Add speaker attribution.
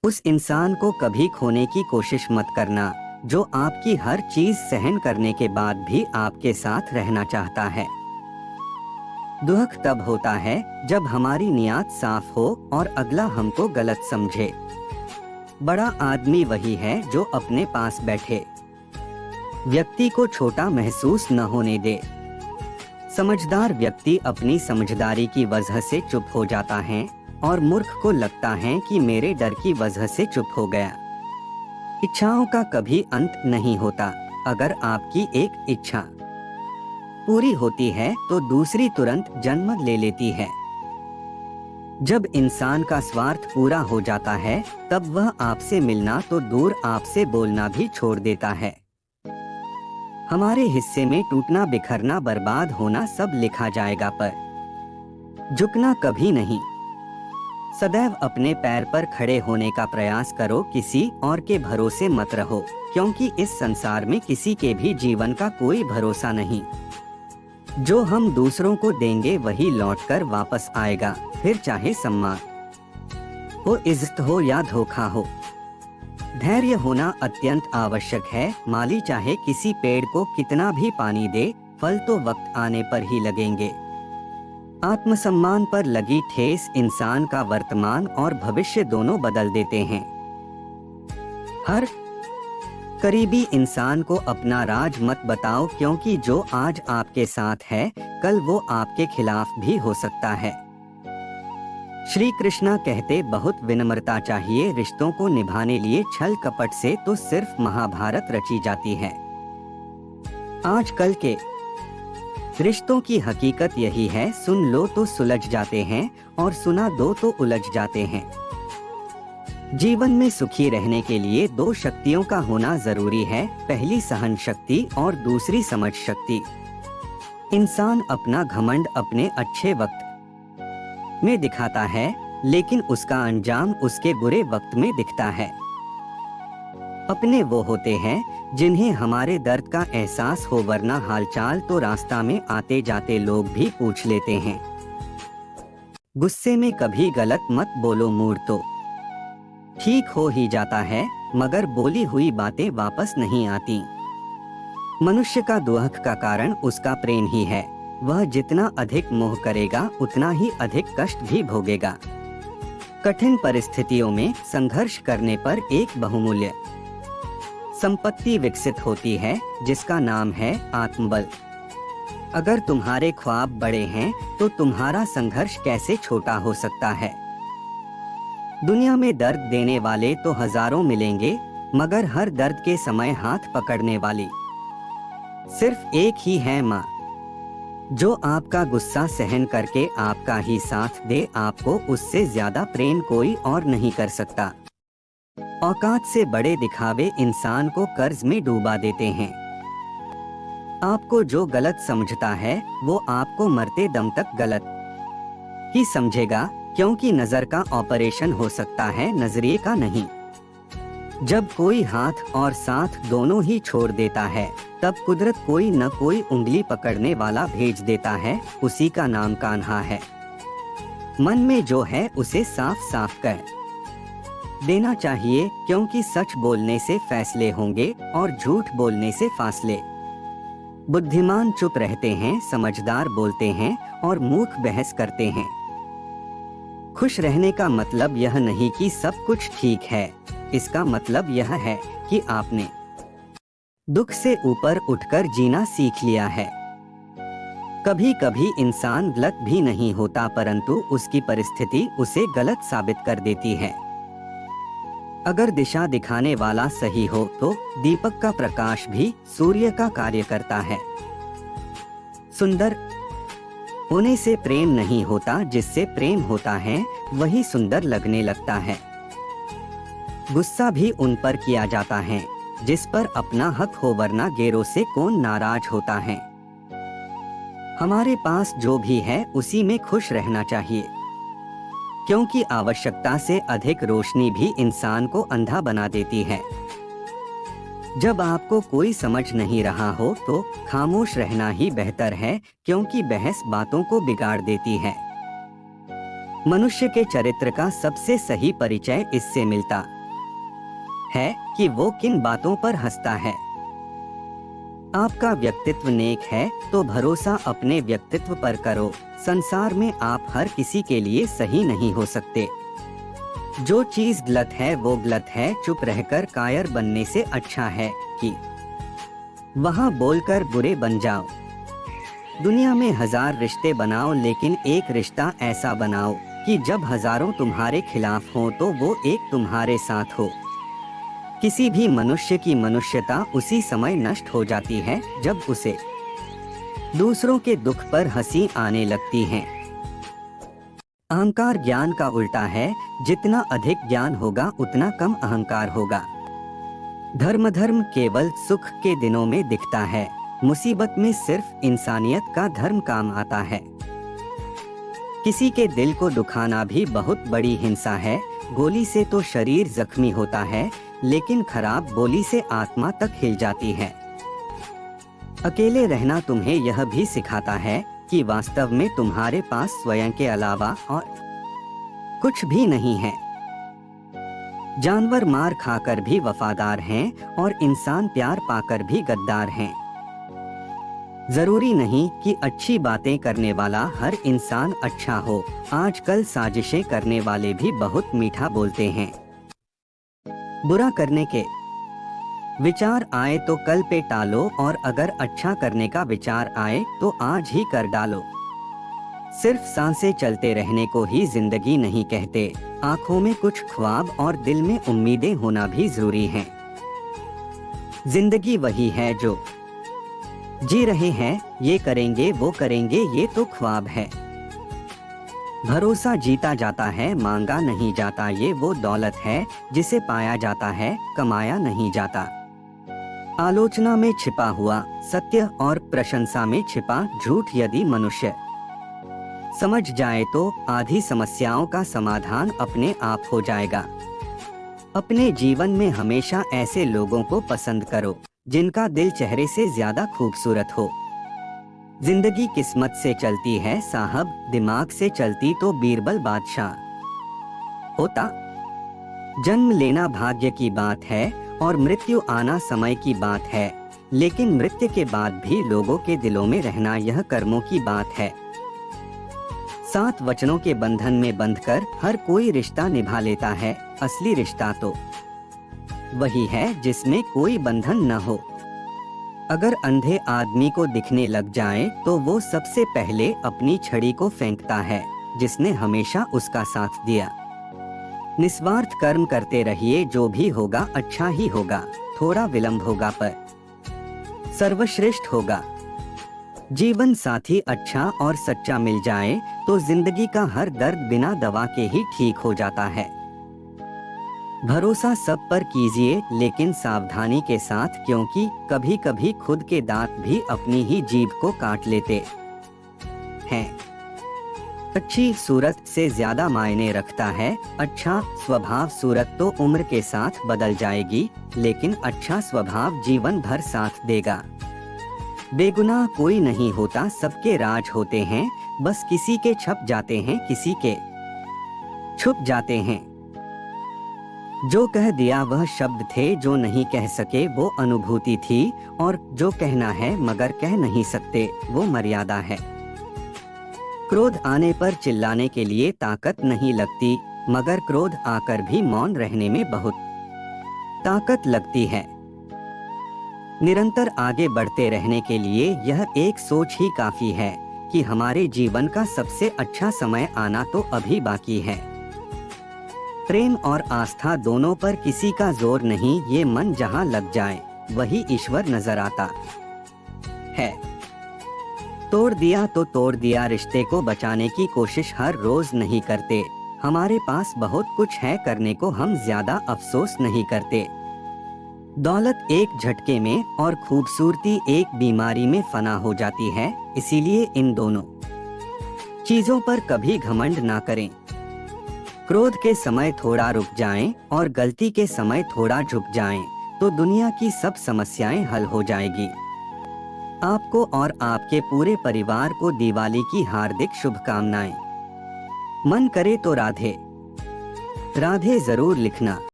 Speaker 1: उस इंसान को कभी खोने की कोशिश मत करना जो आपकी हर चीज सहन करने के बाद भी आपके साथ रहना चाहता है। दुख तब होता है जब हमारी नियत साफ हो और अगला हमको गलत समझे। बड़ा आदमी वही है जो अपने पास बैठे व्यक्ति को छोटा महसूस न होने दे। समझदार व्यक्ति अपनी समझदारी की वजह से चुप हो जाता है और मूर्ख को लगता है कि मेरे डर की वजह से चुप हो गया। इच्छाओं का कभी अंत नहीं होता। अगर आपकी एक इच्छा पूरी होती है तो दूसरी तुरंत जन्म ले लेती है। जब इंसान का स्वार्थ पूरा हो जाता है तब वह आपसे मिलना तो दूर आपसे बोलना भी छोड़ देता है। हमारे हिस्से में टूटना बिखरना बर्बाद होना सब लिखा जाएगा, पर झुकना कभी नहीं। सदैव अपने पैर पर खड़े होने का प्रयास करो, किसी और के भरोसे मत रहो, क्योंकि इस संसार में किसी के भी जीवन का कोई भरोसा नहीं। जो हम दूसरों को देंगे वही लौटकर वापस आएगा, फिर चाहे सम्मान हो, इज्जत हो या धोखा हो। धैर्य होना अत्यंत आवश्यक है। माली चाहे किसी पेड़ को कितना भी पानी दे, फल तो वक्त आने पर ही लगेंगे। आत्मसम्मान पर लगी ठेस इंसान का वर्तमान और भविष्य दोनों बदल देते हैं। हर करीबी इंसान को अपना राज मत बताओ, क्योंकि जो आज आपके साथ है कल वो आपके खिलाफ भी हो सकता है। श्री कृष्णा कहते, बहुत विनम्रता चाहिए रिश्तों को निभाने लिए, छल कपट से तो सिर्फ महाभारत रची जाती है। आजकल के रिश्तों की हकीकत यही है, सुन लो तो सुलझ जाते हैं और सुना दो तो उलझ जाते हैं। जीवन में सुखी रहने के लिए दो शक्तियों का होना जरूरी है, पहली सहन शक्ति और दूसरी समझ शक्ति। इंसान अपना घमंड अपने अच्छे वक्त में दिखाता है, लेकिन उसका अंजाम उसके बुरे वक्त में दिखता है। अपने वो होते हैं जिन्हें हमारे दर्द का एहसास हो, वरना हालचाल तो रास्ता में आते जाते लोग भी पूछ लेते हैं। गुस्से में कभी गलत मत बोलो, मूड तो ठीक हो ही जाता है, मगर बोली हुई बातें वापस नहीं आती। मनुष्य का दुख का कारण उसका प्रेम ही है। वह जितना अधिक मोह करेगा उतना ही अधिक कष्ट भी भोगेगा। कठिन परिस्थितियों में संघर्ष करने पर एक बहुमूल्य संपत्ति विकसित होती है, जिसका नाम है आत्मबल। अगर तुम्हारे ख्वाब बड़े हैं तो तुम्हारा संघर्ष कैसे छोटा हो सकता है। दुनिया में दर्द देने वाले तो हजारों मिलेंगे, मगर हर दर्द के समय हाथ पकड़ने वाली सिर्फ एक ही है, माँ। जो आपका गुस्सा सहन करके आपका ही साथ दे, आपको उससे ज्यादा प्रेम कोई और नहीं कर सकता। औकात से बड़े दिखावे इंसान को कर्ज में डूबा देते हैं। आपको जो गलत समझता है वो आपको मरते दम तक गलत ही समझेगा, क्योंकि नजर का ऑपरेशन हो सकता है, नजरिए का नहीं। जब कोई हाथ और साथ दोनों ही छोड़ देता है तब कुदरत कोई न कोई उंगली पकड़ने वाला भेज देता है, उसी का नाम कान्हा है। मन में जो है उसे साफ साफ कह देना चाहिए, क्योंकि सच बोलने से फैसले होंगे और झूठ बोलने से फासले। बुद्धिमान चुप रहते हैं, समझदार बोलते हैं और मूर्ख बहस करते हैं। खुश रहने का मतलब यह नहीं कि सब कुछ ठीक है, इसका मतलब यह है कि आपने दुख से ऊपर उठकर जीना सीख लिया है। कभी कभी इंसान गलत भी नहीं होता, परंतु उसकी परिस्थिति उसे गलत साबित कर देती है। अगर दिशा दिखाने वाला सही हो तो दीपक का प्रकाश भी सूर्य का कार्य करता है। सुंदर होने से प्रेम नहीं होता, जिससे प्रेम होता है वही सुंदर लगने लगता है। गुस्सा भी उन पर किया जाता है जिस पर अपना हक हो, वरना गैरों से कौन नाराज होता है। हमारे पास जो भी है उसी में खुश रहना चाहिए, क्योंकि आवश्यकता से अधिक रोशनी भी इंसान को अंधा बना देती है। जब आपको कोई समझ नहीं रहा हो तो खामोश रहना ही बेहतर है, क्योंकि बहस बातों को बिगाड़ देती है। मनुष्य के चरित्र का सबसे सही परिचय इससे मिलता है कि वो किन बातों पर हंसता है। आपका व्यक्तित्व नेक है तो भरोसा अपने व्यक्तित्व पर करो। संसार में आप हर किसी के लिए सही नहीं हो सकते। जो चीज गलत है वो गलत है। चुप रहकर कायर बनने से अच्छा है कि वहां बोलकर बुरे बन जाओ। दुनिया में 1000 रिश्ते बनाओ, लेकिन एक रिश्ता ऐसा बनाओ कि जब हजारों तुम्हारे खिलाफ हो तो वो एक तुम्हारे साथ हो। किसी भी मनुष्य की मनुष्यता उसी समय नष्ट हो जाती है जब उसे दूसरों के दुख पर हंसी आने लगती है। अहंकार ज्ञान का उल्टा है। जितना अधिक ज्ञान होगा उतना कम अहंकार होगा। धर्म केवल सुख के दिनों में दिखता है। मुसीबत में सिर्फ इंसानियत का धर्म काम आता है। किसी के दिल को दुखाना भी बहुत बड़ी हिंसा है। गोली से तो शरीर जख्मी होता है, लेकिन खराब बोली से आत्मा तक हिल जाती है। अकेले रहना तुम्हें यह भी सिखाता है कि वास्तव में तुम्हारे पास स्वयं के अलावा और कुछ भी नहीं है। जानवर मार खाकर भी वफादार हैं और इंसान प्यार पाकर भी गद्दार हैं। जरूरी नहीं कि अच्छी बातें करने वाला हर इंसान अच्छा हो। आजकल साजिशें करने वाले भी बहुत मीठा बोलते हैं। बुरा करने के विचार आए तो कल पे टालो, और अगर अच्छा करने का विचार आए तो आज ही कर डालो। सिर्फ सांसें चलते रहने को ही जिंदगी नहीं कहते। आंखों में कुछ ख्वाब और दिल में उम्मीदें होना भी जरूरी है। जिंदगी वही है जो जी रहे हैं। ये करेंगे वो करेंगे ये तो ख्वाब है। भरोसा जीता जाता है, मांगा नहीं जाता। ये वो दौलत है जिसे पाया जाता है, कमाया नहीं जाता। आलोचना में छिपा हुआ सत्य और प्रशंसा में छिपा झूठ यदि मनुष्य समझ जाए तो आधी समस्याओं का समाधान अपने आप हो जाएगा। अपने जीवन में हमेशा ऐसे लोगों को पसंद करो जिनका दिल चेहरे से ज्यादा खूबसूरत हो। जिंदगी किस्मत से चलती है साहब, दिमाग से चलती तो बीरबल बादशाह होता। जन्म लेना भाग्य की बात है और मृत्यु आना समय की बात है, लेकिन मृत्यु के बाद भी लोगों के दिलों में रहना यह कर्मों की बात है। 7 वचनों के बंधन में बंधकर हर कोई रिश्ता निभा लेता है। असली रिश्ता तो वही है जिसमें कोई बंधन न हो। अगर अंधे आदमी को दिखने लग जाए तो वो सबसे पहले अपनी छड़ी को फेंकता है जिसने हमेशा उसका साथ दिया। निस्वार्थ कर्म करते रहिए, जो भी होगा अच्छा ही होगा। थोड़ा विलंब होगा पर सर्वश्रेष्ठ होगा। जीवन साथी अच्छा और सच्चा मिल जाए तो जिंदगी का हर दर्द बिना दवा के ही ठीक हो जाता है। भरोसा सब पर कीजिए, लेकिन सावधानी के साथ, क्योंकि कभी कभी खुद के दांत भी अपनी ही जीभ को काट लेते हैं। अच्छी सूरत से ज्यादा मायने रखता है अच्छा स्वभाव। सूरत तो उम्र के साथ बदल जाएगी, लेकिन अच्छा स्वभाव जीवन भर साथ देगा। बेगुनाह कोई नहीं होता, सबके राज होते हैं। बस किसी के छप जाते हैं, किसी के छुप जाते हैं। जो कह दिया वह शब्द थे, जो नहीं कह सके वो अनुभूति थी, और जो कहना है मगर कह नहीं सकते वो मर्यादा है। क्रोध आने पर चिल्लाने के लिए ताकत नहीं लगती, मगर क्रोध आकर भी मौन रहने में बहुत ताकत लगती है। निरंतर आगे बढ़ते रहने के लिए यह एक सोच ही काफी है कि हमारे जीवन का सबसे अच्छा समय आना तो अभी बाकी है। प्रेम और आस्था दोनों पर किसी का जोर नहीं, ये मन जहां लग जाए वही ईश्वर नजर आता है। तोड़ दिया तो तोड़ दिया, रिश्ते को बचाने की कोशिश हर रोज नहीं करते। हमारे पास बहुत कुछ है करने को, हम ज्यादा अफसोस नहीं करते। दौलत एक झटके में और खूबसूरती एक बीमारी में फना हो जाती है, इसीलिए इन दोनों चीजों पर कभी घमंड ना करें। क्रोध के समय थोड़ा रुक जाएं और गलती के समय थोड़ा झुक जाएं, तो दुनिया की सब समस्याएं हल हो जाएगी। आपको और आपके पूरे परिवार को दिवाली की हार्दिक शुभकामनाएं। मन करे तो राधे राधे जरूर लिखना।